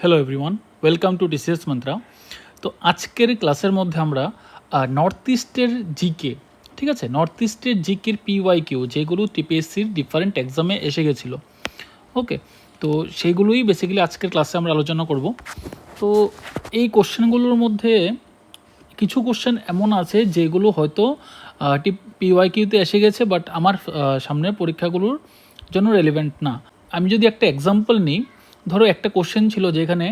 Hello everyone, welcome to TCS Mantra। তো আজকের ক্লাসের মধ্যে আমরা নর্থ ইস্টের জিকে, ঠিক আছে, নর্থ ইস্টের জিকের PYQ যেগুলো TPSCর ডিফারেন্ট এক্সামে এসে গেছিলো, ওকে, তো সেইগুলোই বেসিক্যালি আজকের ক্লাসে আমরা আলোচনা করব। তো এই কোশ্চেনগুলোর মধ্যে কিছু কোশ্চেন এমন আছে যেগুলো হয়তো PYQতে এসে গেছে, বাট আমার সামনের পরীক্ষাগুলোর জন্য রেলিভেন্ট না। আমি যদি একটা এক্সাম্পল নিই, ধরো একটা কোশ্চেন ছিল যেখানে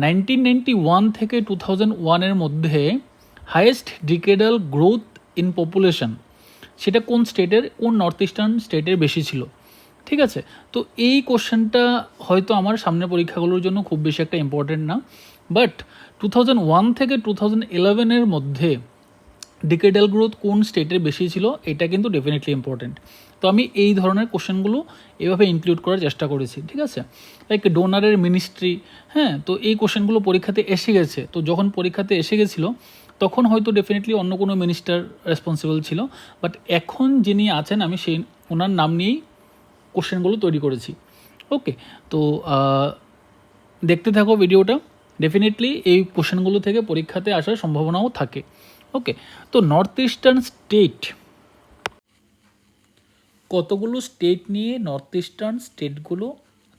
1991 থেকে 2001-এর মধ্যে হাইয়েস্ট ডিকেডাল গ্রোথ ইন পপুলেশন সেটা কোন স্টেটের, কোন নর্থ ইস্টার্ন স্টেটের বেশি ছিল, ঠিক আছে। তো এই কোশ্চেনটা হয়তো আমার সামনের পরীক্ষাগুলোর জন্য খুব বেশি একটা ইম্পর্টেন্ট না, বাট 2001 থেকে 2011-এর মধ্যে ডিকেডাল গ্রোথ কোন স্টেটের বেশি ছিল এটা কিন্তু ডেফিনেটলি ইম্পর্টেন্ট। তো আমি এই ধরনের কোশ্চেনগুলো এভাবে ইনক্লুড করার চেষ্টা করেছি, ঠিক আছে। লাইক ডোনারের মিনিস্ট্রি, হ্যাঁ, তো এই কোশ্চেনগুলো পরীক্ষাতে এসে গেছে। তো যখন পরীক্ষাতে এসে গেছিলো তখন হয়তো ডেফিনেটলি অন্য কোনো মিনিস্টার রেসপন্সিবল ছিল, বাট এখন যিনি আছেন আমি সেই ওনার নাম নিয়েই কোশ্চেনগুলো তৈরি করেছি, ওকে। তো দেখতে থাকো ভিডিওটা, ডেফিনেটলি এই কোশ্চেনগুলো থেকে পরীক্ষাতে আসার সম্ভাবনাও থাকে, ওকে। তো নর্থ ইস্টার্ন স্টেট, কতগুলো স্টেট নিয়ে নর্থ ইস্টার্ন স্টেটগুলো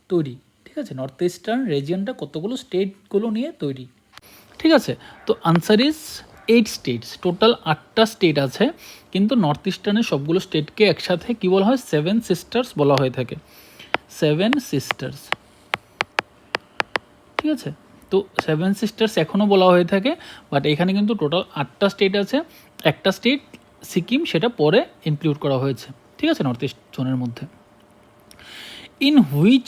তৈরি, ঠিক আছে, নর্থ ইস্টার্ন রিজিয়নটা কতগুলো স্টেটগুলো নিয়ে তৈরি, ঠিক আছে। তো আনসার ইজ 8 স্টেটস, টোটাল 8টা স্টেট আছে, কিন্তু নর্থ ইস্টার্নের সবগুলো স্টেটকে একসাথে কী বলা হয়, 7 সিস্টার্স বলা হয়ে থাকে, 7 সিস্টার্স, ঠিক আছে। তো 7 সিস্টার্স এখনও বলা হয়ে থাকে, বাট এখানে কিন্তু টোটাল 8টা স্টেট আছে, একটা স্টেট সিকিম সেটা পরে ইনক্লুড করা হয়েছে, ঠিক আছে, নর্থ ইস্ট জোনের মধ্যে। In which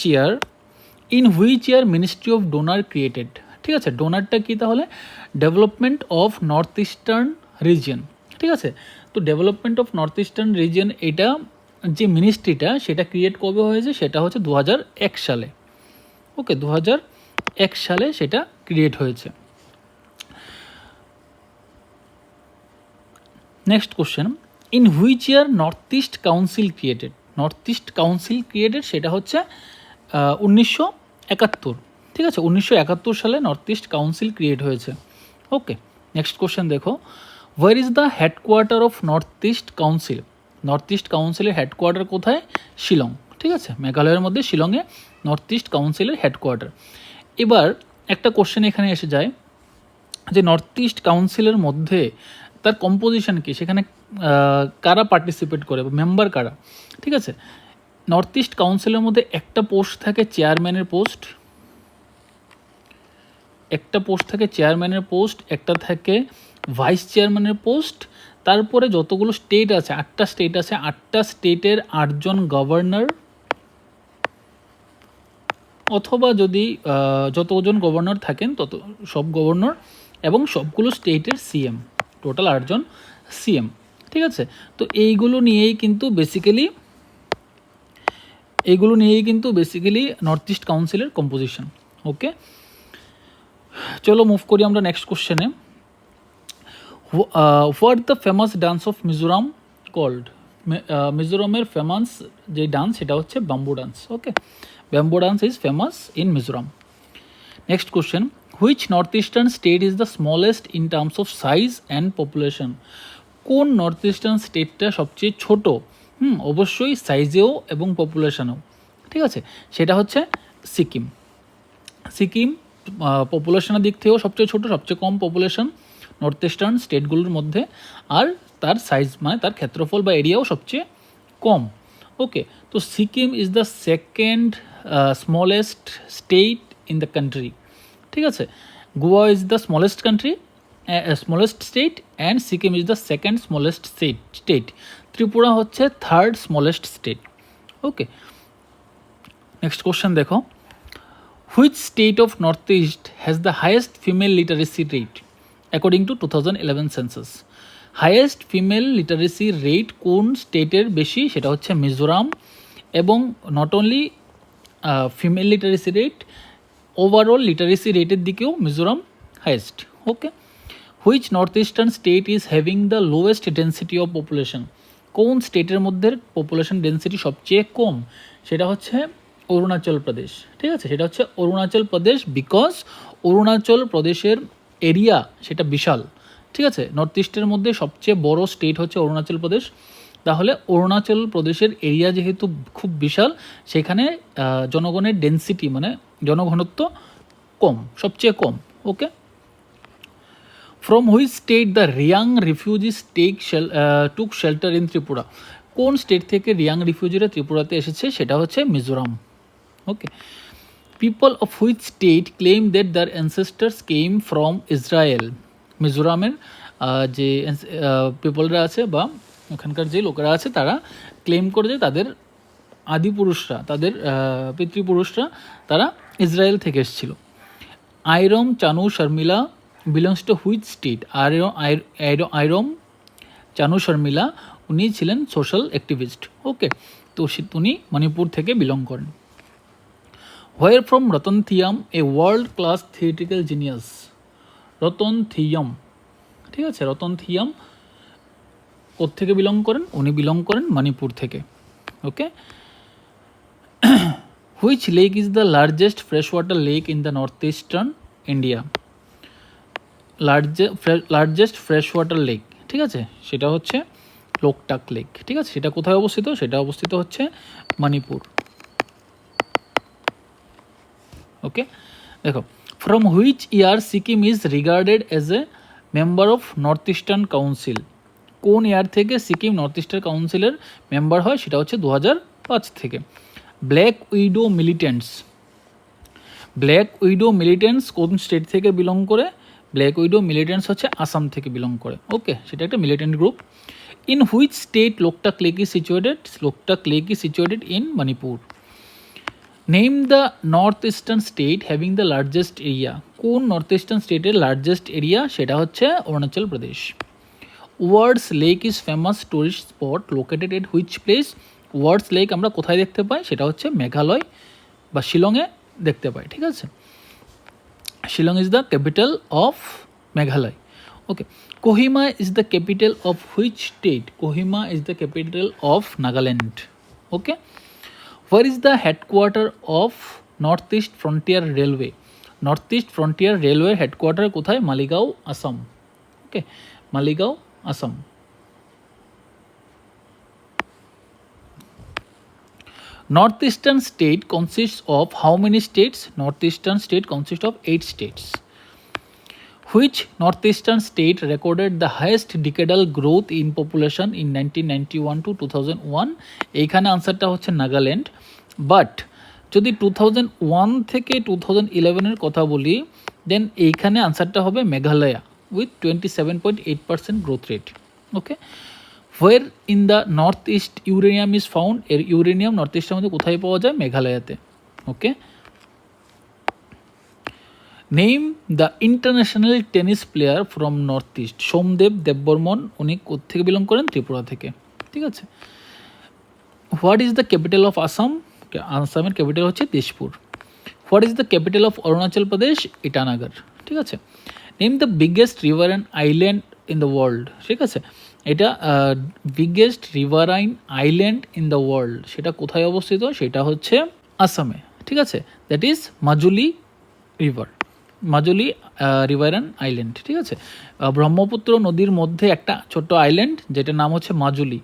year ministry of DoNER created, ঠিক আছে, ডোনারটা কি তাহলে, development of north eastern region, ঠিক আছে। তো development of north eastern region এটা যে মিনিস্ট্রিটা সেটা ক্রিয়েট কবে হয়েছে, সেটা হচ্ছে 2001 সালে, ওকে, 2001 সালে সেটা ক্রিয়েট হয়েছে। Next question, in which year north east council created, north east council created সেটা হচ্ছে 1971, ঠিক আছে, 1971 সালে নর্থ ইস্ট কাউন্সিল ক্রিয়েট হয়েছে, ওকে। নেক্সট কোশ্চেন দেখো, হোয়ার is the headquarter of north east council, north east কাউন্সিলের হেডকোয়ার্টার কোথায়, শিলং, ঠিক আছে, মেঘালয়ের মধ্যে শিলংয়ে নর্থ ইস্ট কাউন্সিলের হেডকোয়ার্টার। এবার একটা কোশ্চেন এখানে এসে যায় যে নর্থ ইস্ট কাউন্সিলের মধ্যে তার কম্পোজিশন কী, সেখানে কারা পার্টিসিপেট করে, মেম্বার কারা, ঠিক আছে। নর্থ ইস্ট কাউন্সিলের মধ্যে একটা পোস্ট থাকে চেয়ারম্যানের পোস্ট, একটা পোস্ট থাকে চেয়ারম্যানের পোস্ট, একটা থাকে ভাইস চেয়ারম্যানের পোস্ট, তারপরে যতগুলো স্টেট আছে, 8টা স্টেট আছে, 8টা স্টেটের 8 জন গভর্নর, অথবা যদি যতজন গভর্নর থাকেন তত সব গভর্নর, এবং সবগুলো স্টেটের সিএম, টোটাল 8 জন সিএম, ঠিক আছে। তো এইগুলো নিয়েই কিন্তু বেসিক্যালি নর্থ ইস্ট কাউন্সিলের কম্পোজিশন, ওকে। চলো মুভ করি আমরা নেক্সট কোশ্চেনে। What the famous dance of Mizoram called, মিজোরামের ফেমাস যে ডান্স সেটা হচ্ছে bamboo dance, okay, bamboo dance is famous in Mizoram. Next question, which north eastern state is the smallest in terms of size and population, কোন north eastern স্টেটটা সবচেয়ে ছোট, অবশ্যই সাইজেও এবং পপুলেশনেও, ঠিক আছে, সেটা হচ্ছে সিকিম। সিকিম পপুলেশনের দিক থেকেও সবচেয়ে ছোট, সবচেয়ে কম পপুলেশন নর্থ ইস্টার্ন স্টেটগুলোর মধ্যে, আর তার সাইজ মানে তার ক্ষেত্রফল বা এরিয়াও সবচেয়ে কম, ওকে। তো Sikkim is the second smallest state in the country, ঠিক আছে। Goa is the smallest state and Sikkim is the second smallest state. Tripura হচ্ছে থার্ড স্মলেস্ট স্টেট, ওকে। নেক্সট কোশ্চেন দেখো, which state of north east has the highest female literacy rate according to 2011 census, highest female literacy rate কোন স্টেটের বেশি, সেটা হচ্ছে মিজোরাম, এবং not only female literacy rate, overall literacy রেটের দিকেও Mizoram highest, okay. Which north eastern state is having the lowest density of population, কোন স্টেটের মধ্যে পপুলেশন ডেন্সিটি সবচেয়ে কম, সেটা হচ্ছে অরুণাচল প্রদেশ, ঠিক আছে, সেটা হচ্ছে অরুণাচল প্রদেশ, বিকজ অরুণাচল প্রদেশের এরিয়া সেটা বিশাল, ঠিক আছে। নর্থ ইস্টের মধ্যে সবচেয়ে বড় স্টেট হচ্ছে অরুণাচল প্রদেশ, তাহলে অরুণাচল প্রদেশের এরিয়া যেহেতু খুব বিশাল, সেখানে জনগণের ডেন্সিটি মানে জনঘনত্ব কম, সবচেয়ে কম। Okay, from which state the Reang refugees took shelter in Tripura? কোন স্টেট থেকে রিয়াং রিফিউজিরা ত্রিপুরাতে এসেছে? সেটা হচ্ছে Mizoram. Okay, people of which state claim that their ancestors came from Israel? মিজোরামের যে পিপলরা আছে বা ওখানকার যে লোকেরা আছে তারা ক্লেম করে যে তাদের আদিপুরুষরা, তাদের পিতৃপুরুষরা তারা ইসরায়েল থেকে এসেছিল। Irom Chanu Sharmila belongs to which state? Irom Chanu Sharmila উনি ছিলেন সোশ্যাল অ্যাক্টিভিস্ট। ওকে, তো উনি মণিপুর থেকে বিলং করেন। Where from Ratan Thiyam a world class theatrical genius? Ratan Thiyam, ঠিক আছে, রতন থিয়াম কোত্থেকে বিলং করেন? উনি বিলং করেন মণিপুর থেকে। Okay, which lake is the largest fresh water lake in the north eastern India? Largest fresh water lake, ঠিক আছে, সেটা হচ্ছে লোকটাক লেক। ঠিক আছে, সেটা কোথায় অবস্থিত? সেটা অবস্থিত হচ্ছে মণিপুর। ওকে, দেখো, from which year Sikkim is regarded as a member of north eastern council? কোন ইয়ার থেকে সিকিম নর্থ ইস্টার্ন কাউন্সিলের মেম্বার হয়? সেটা হচ্ছে 2005 থেকে। ব্ল্যাক উইডো মিলিটেন্টস, ব্ল্যাক উইডো মিলিটেন্টস কোন স্টেট থেকে বিলং করে? ব্ল্যাক উইডো মিলিটেন্টস হচ্ছে আসাম থেকে বিলং করে। ওকে, সেটা একটা militant group. In which state Loktak lake is situated? Loktak lake is situated in Manipur. Name the north eastern state having the largest area? কোন north eastern স্টেটের লার্জেস্ট এরিয়া? সেটা হচ্ছে Arunachal Pradesh. Ward's lake is famous tourist spot located at which place? Ward's lake আমরা কোথায় দেখতে পাই? সেটা হচ্ছে মেঘালয় বা শিলংয়ে দেখতে পাই। ঠিক আছে, Shillong is the capital of Meghalaya. Okay, Kohima is the capital of which state? Kohima is the capital of Nagaland. Okay, where is the headquarter of north east frontier railway? North east frontier railway headquarter কোথায়? মালিগাঁও, আসাম। ওকে, Maligaon, Assam. North Eastern state consists of how many states? North Eastern state consists of 8 states. Which northeastern state recorded the highest decadal growth in population in 1991 to 2001? এইখানে আনসারটা হচ্ছে Nagaland, but যদি 2001 থেকে 2011 এর কথা বলি দেন এইখানে আনসারটা হবে Meghalaya with 27.8% growth rate. Okay, where in the north east uranium is found? এর ইউরেনিয়াম নর্থ ইস্টের মধ্যে কোথায় পাওয়া যায়? মেঘালয়াতে। Okay, name the international tennis player from north east? Somdev Devvarman, উনি কোত্থেকে বিলং করেন? ত্রিপুরা থেকে। ঠিক আছে, what is the capital of Assam? আসামের ক্যাপিটাল হচ্ছে Tezpur. What is the capital of Arunachal Pradesh? Itanagar. ঠিক আছে, name the biggest river and island in the world? ঠিক আছে, এটা biggest riverine island in the world সেটা কোথায় অবস্থিত? সেটা হচ্ছে আসামে। ঠিক আছে, that is Majuli river, Majuli river and island. ঠিক আছে, ব্রহ্মপুত্র নদীর মধ্যে একটা ছোট্ট আইল্যান্ড যেটার নাম হচ্ছে মাজুলি।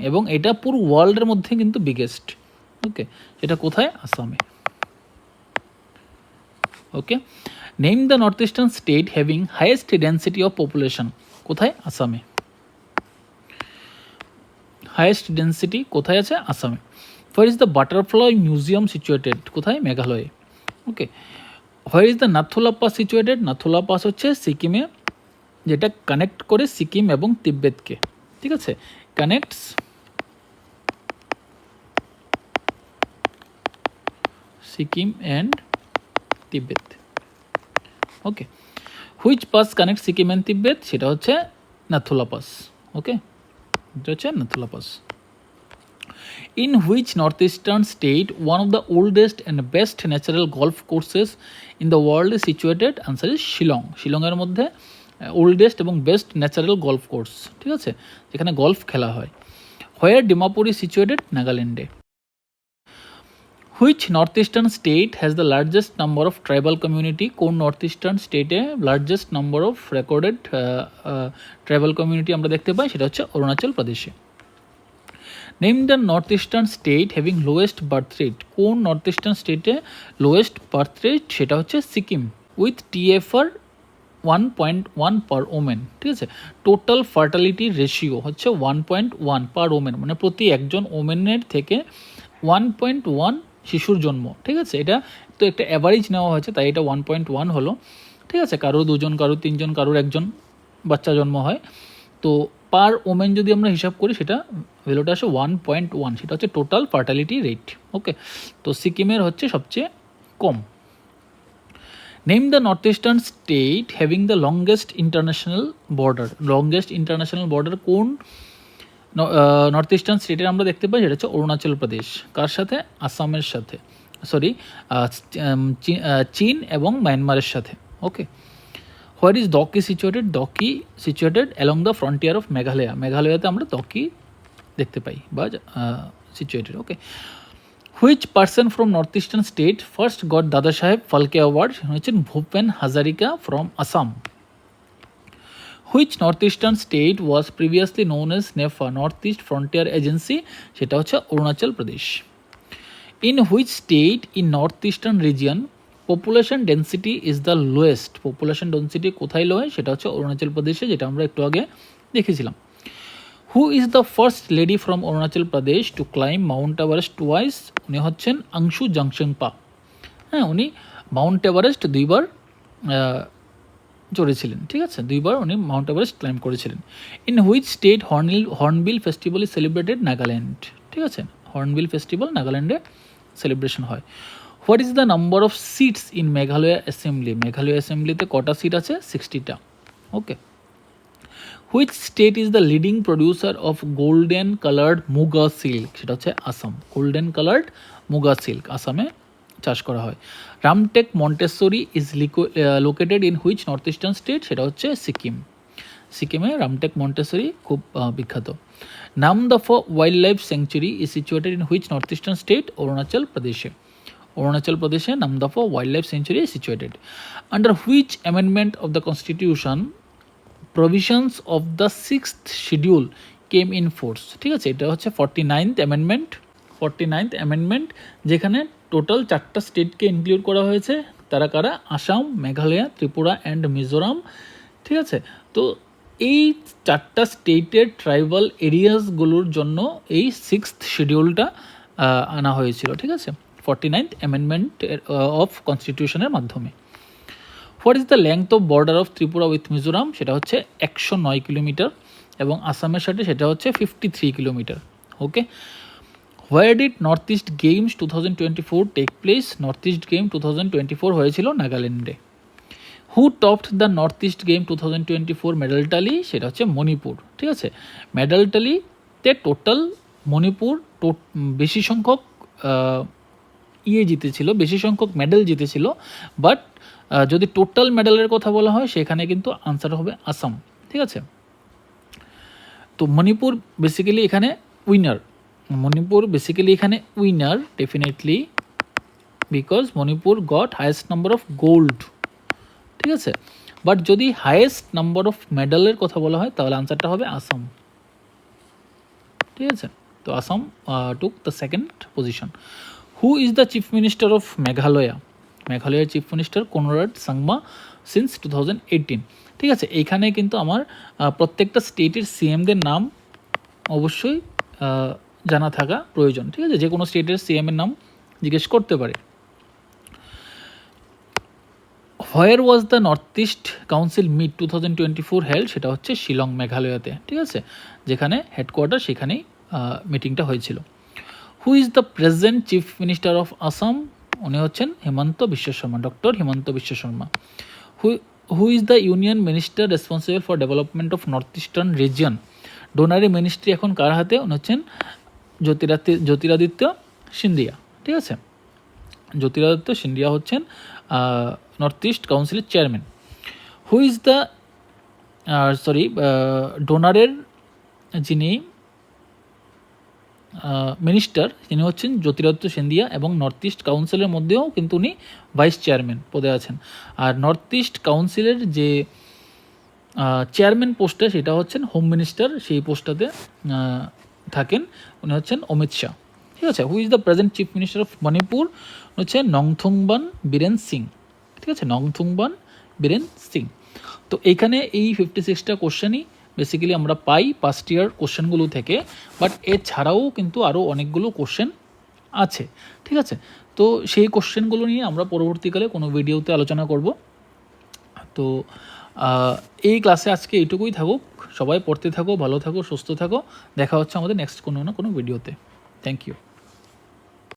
এবং এটা পুরো ওয়ার্ল্ডের মধ্যে কিন্তু বিগেস্ট। ওকে, এটা কোথায়? আসামে। Okay, name the north eastern state having highest density of population? কোথায়? আসামে। হাইয়েস্ট ডেন্সিটি কোথায় আছে? আসামে। Where is the butterfly museum situated? কোথায়? মেঘালয়ে। Okay, where is the Nathula pass situated? Nathula pass হচ্ছে সিকিমে, যেটা কানেক্ট করে সিকিম এবং তিব্বতকে। ঠিক আছে, connects Sikkim and Tibet. Okay, which pass connect Sikkim and Tibet? সেটা হচ্ছে নাথুলা পাস। ওকে, এটা হচ্ছে Nathula pass. In which north eastern state one of the oldest and best natural golf courses in the world is situated? Answer is Shillong. শিলংয়ের মধ্যে oldest এবং best natural golf course, ঠিক আছে, যেখানে গলফ খেলা হয়। Where Dimapur is situated? নাগাল্যান্ডে। Which north eastern state has the largest number of tribal community? কোন নর্থ ইস্টার্ন স্টেটে largest number of recorded tribal community আমরা দেখতে পাই? সেটা হচ্ছে অরুণাচল প্রদেশে। Name the north eastern state having lowest birth rate? কোন নর্থ ইস্টার্ন স্টেটে লোয়েস্ট বার্থ রেট? সেটা হচ্ছে Sikkim with TFR 1.1 per women. ঠিক আছে, টোটাল ফার্টালিটি রেশিও হচ্ছে 1.1 পার ওমেন, মানে প্রতি একজন ওমেনের থেকে 1.1 শিশুর জন্ম। ঠিক আছে, এটা তো একটা অ্যাভারেজ নেওয়া হয়েছে, তাই এটা 1.1 হলো। ঠিক আছে, কারো দুজন, কারো তিনজন, কারোর একজন বাচ্চা জন্ম হয়। তো পার ওমেন যদি আমরা হিসাব করি, সেটা ভ্যালুটা আসে 1.1, সেটা হচ্ছে টোটাল ফার্টালিটি রেট। ওকে, তো সিকিমের হচ্ছে সবচেয়ে কম। Name the north eastern state having the longest international border? Longest international border কোন নর্থ ইস্টার্ন স্টেটের আমরা দেখতে পাই? সেটা হচ্ছে অরুণাচল প্রদেশ। কার সাথে? আসামের সাথে, সরি, চীন এবং মায়ানমারের সাথে। Okay, where is Dawki situated? Dawki situated along the frontier of Meghalaya. মেঘালয়াতে আমরা দকি দেখতে পাই বা situated. Okay, which person from north eastern state first got Dada Saheb Phalke award? হচ্ছেন Bhupen Hazarika from Assam. Which north eastern state was previously known as NEFA? North east frontier agency, সেটা হচ্ছে Arunachal Pradesh. In which state in north eastern region population density is the lowest? Population density কোথায় লো হয়? সেটা হচ্ছে অরুণাচল প্রদেশে, যেটা আমরা একটু আগে দেখেছিলাম। Who is the first lady from Arunachal Pradesh to climb mount Everest twice? উনি হচ্ছেন আংশু জাংশেংপা। হ্যাঁ, উনি মাউন্ট এভারেস্ট দুইবার চড়েছিলেন। ঠিক আছে, দুইবার উনি মাউন্ট এভারেস্ট ক্লাইম করেছিলেন। In which state hornbill festival is celebrated? Nagaland. ঠিক আছে, হর্নবিল ফেস্টিভ্যাল নাগাল্যান্ডে সেলিব্রেশন হয়। What is the number of seats in Meghalaya assembly? Meghalaya অ্যাসেম্বলিতে কটা সিট আছে? 60টা। Okay, which state is the leading producer of golden coloured muga silk? সেটা হচ্ছে Assam. Golden coloured muga silk আসামে চাষ করা হয়। Rumtek monastery is located in which north eastern state? সেটা হচ্ছে সিকিম। সিকিমে রামটেক মন্টেশ্বরী খুব বিখ্যাত। নাম দফা wild life sanctuary is situated in which north eastern state? Arunachal প্রদেশে। অরুণাচল প্রদেশে Namdapha wild life sanctuary is situated. Under which amendment of the constitution provisions of the 6th schedule came in force? ঠিক আছে, এটা হচ্ছে 49th অ্যামেন্ডমেন্ট। 49th অ্যামেন্ডমেন্ট, যেখানে total 4টা স্টেটকে include করা হয়েছে। তারা কারা? আসাম, মেঘালয়, ত্রিপুরা অ্যান্ড মিজোরাম। ঠিক আছে, তো এই 4টা স্টেটের ট্রাইবাল এরিয়াসগুলোর জন্য এই 6th শিডিউলটা আনা হয়েছিল। ঠিক আছে, 49th অ্যামেন্ডমেন্ট অফ কনস্টিটিউশনের মাধ্যমে। What is the length of border of Tripura with Mizoram? সেটা হচ্ছে 109 কিলোমিটার, এবং আসামের সাথে সেটা হচ্ছে 53 kilometre. Okay, where did north east games 2024 take place? North east game 2024 হয়েছিল নাগাল্যান্ডে। Who topped the north east game 2024 medal tally? সেটা হচ্ছে মণিপুর। ঠিক আছে, মেডাল টালিতে টোটাল মণিপুর বেশি সংখ্যক জিতেছিল, বেশি সংখ্যক মেডেল জিতেছিল। বাট যদি টোটাল মেডেলের কথা বলা হয়, সেখানে কিন্তু আনসার হবে আসাম। ঠিক আছে, তো মণিপুর বেসিক্যালি এখানে উইনার। মণিপুর বেসিক্যালি এখানে winner definitely, because Manipur goat highest number of gold. ঠিক আছে, বাট যদি হায়েস্ট নাম্বার অফ মেডেলের কথা বলা হয়, তাহলে আনসারটা হবে আসাম। ঠিক আছে, তো Assam took the second position. Who is the chief minister of Meghalaya? মেঘালয়ের chief minister Conrad Sangma since 2018। ঠিক আছে, এইখানে কিন্তু আমার প্রত্যেকটা স্টেটের সিএমদের নাম অবশ্যই জানা থাকা প্রয়োজন। ঠিক আছে, যে কোনো স্টেটের সিএমের নাম জিজ্ঞেস করতে পারে। Where was the north east council meet 2024 held? সেটা হচ্ছে শিলং, মেঘালয়াতে। ঠিক আছে, যেখানে হেডকোয়ার্টার, সেখানেই মিটিংটা হয়েছিল। Who is the present chief minister of Assam? উনি হচ্ছেন Himanta Biswa Sarma, doctor Himanta Biswa Sarma. Who is the union minister responsible for development of north eastern region? DoNER ministry এখন কার হাতে? উনি হচ্ছেন জ্যোতিরাদিত্য সিন্ধিয়া। ঠিক আছে, জ্যোতিরাদিত্য সিন্ধিয়া হচ্ছেন নর্থ ইস্ট কাউন্সিলের চেয়ারম্যান। হু ইজ দ্য ডোনারের যিনি মিনিস্টার তিনি হচ্ছেন জ্যোতিরাদিত্য সিন্ধিয়া, এবং নর্থ ইস্ট কাউন্সিলের মধ্যেও কিন্তু উনি ভাইস চেয়ারম্যান পদে আছেন। আর নর্থ ইস্ট কাউন্সিলের যে চেয়ারম্যান পোস্টটা সেটা হচ্ছেন হোম মিনিস্টার, সেই পোস্টটাতে থাকেন উনি হচ্ছেন অমিত শাহ। ঠিক আছে, হু is the present chief minister of Manipur হচ্ছে নংথুংবান বীরেন সিং। ঠিক আছে, নংথুংবান বীরেন সিং। তো এইখানে এই 56টা কোশ্চেনই বেসিক্যালি আমরা পাই পাস্ট ইয়ার কোশ্চেনগুলো থেকে, বাট এছাড়াও কিন্তু আরও অনেকগুলো কোশ্চেন আছে। ঠিক আছে, তো সেই কোশ্চেনগুলো নিয়ে আমরা পরবর্তীকালে কোনো ভিডিওতে আলোচনা করব। তো এই ক্লাসে আজকে এইটুকুই থাকুক। সবাই পড়তে থাকো, ভালো থাকো, সুস্থ থাকো। দেখা হচ্ছে আমাদের নেক্সট কোনো না কোনো ভিডিওতে। Thank you.